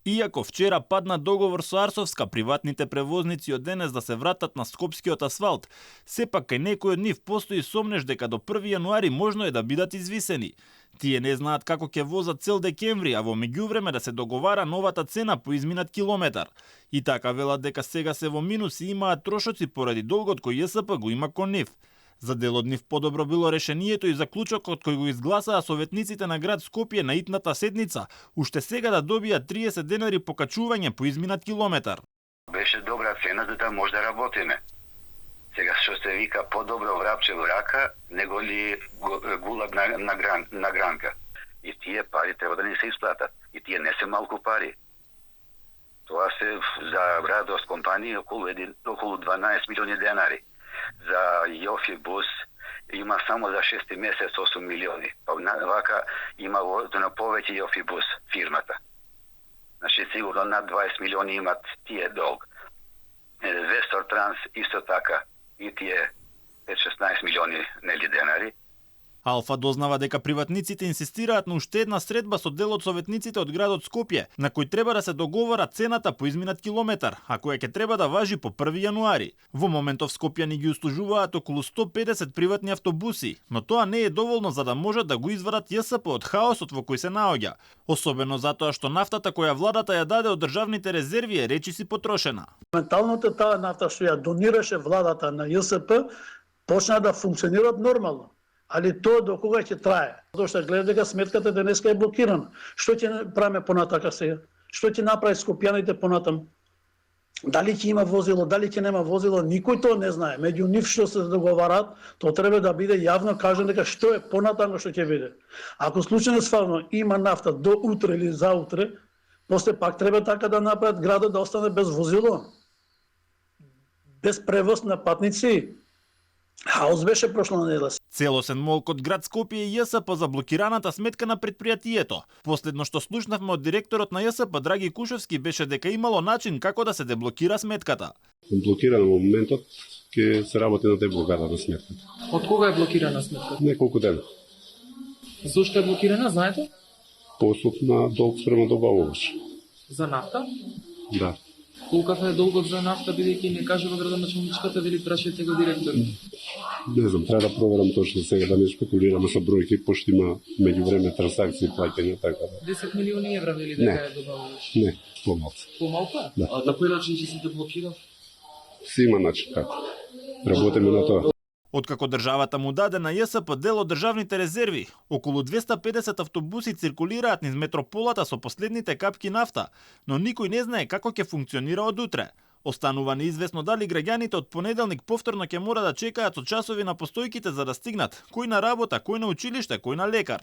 Иако вчера падна договор со Арсовска, приватните превозници од денес да се вратат на скопскиот асфалт, сепак кај некој од нив постои сомнеш дека до 1 јануари можно е да бидат извисени. Тие не знаат како ќе возат цел декември, а во меѓувреме да се договара новата цена по изминат километар. И така велат дека сега се во минус и имаат трошоци поради долгот кој ЈСП го има кон нив. За дел од нив подобро било решението и заклучокот кој го изгласаа советниците на град Скопје на итната седница, уште сега да добијат 30 денари покачување по изминат километар. Беше добра цена за да може да работиме. Сега што се вика подобро врапче во рака, него ли гулат на гранка. И тие пари треба да ни се исплатат. И тие не се малку пари. Тоа се за радост компанија околу 12 милиони денари. За Јофи бус има само за 6 месец 8 милиони. Па вака има на повеќе Јофи бус фирмата. Значи сигурно над 20 милиони имат тие долг. Вестор Транс исто така и тие 5-16 милиони нели денари. Алфа дознава дека приватниците инсистираат на уште една средба со дел од советниците од градот Скопје, на кој треба да се договора цената по изминат километар, а која ќе треба да важи по 1 јануари. Во моментов скопјани ги услужуваат околу 150 приватни автобуси, но тоа не е доволно за да можат да го извадат ЈСП од хаосот во кој се наоѓа. Особено затоа што нафтата која владата ја даде од државните резерви е речиси потрошена. Моменталното таа нафта што ја донираше владата на ЈСП почна да функционира нормално. Али тоа до кога ќе трае? Затоа што гледа дека сметката денеска е блокирана. Што ќе правиме понатака сега? Што ќе направи скопјаните понатаму? Дали ќе има возило, дали ќе нема возило, никој тоа не знае. Меѓу нив што се договараат, тоа треба да биде јавно кажано дека што е понатаму што ќе биде. Ако случајно стварно има нафта до утре или заутре, после пак треба така да направат градот да остане без возило, без превоз на патници. Хаос беше прошла недела. Целосен молк од град Скопје и ЈСП за блокираната сметка на предпријатието. Последно што слушнавме од директорот на ЈСП Драги Кушевски беше дека имало начин како да се деблокира сметката. Блокирана во моментот, ќе се работи на деблокада на сметката. Од кога е блокирана сметката? Неколку дена. Зошто е блокирана, знаете? По основ на долг спрема добавувач. За нафта? Да. Колкав е долгот за нафта, бидејќи не кажува градоначалничката, вели прашајте го директор. Не знам, треба да проверам точно сега, да не спекулираме со бројки, пошто има меѓувреме трансакции и плаќања, така да. 10 милиони евра вели дека е добавуваш? Не, помалку. Помалку? Да. А на кој начин ќе се деблокира? Си има начин како. Работиме на тоа. Откако државата му даде на ЈСП дел од државните резерви, околу 250 автобуси циркулираат низ метрополата со последните капки нафта, но никој не знае како ќе функционира од утре. Останува неизвестно дали граѓаните од понеделник повторно ќе мора да чекаат со часови на постојките за да стигнат, кој на работа, кој на училиште, кој на лекар.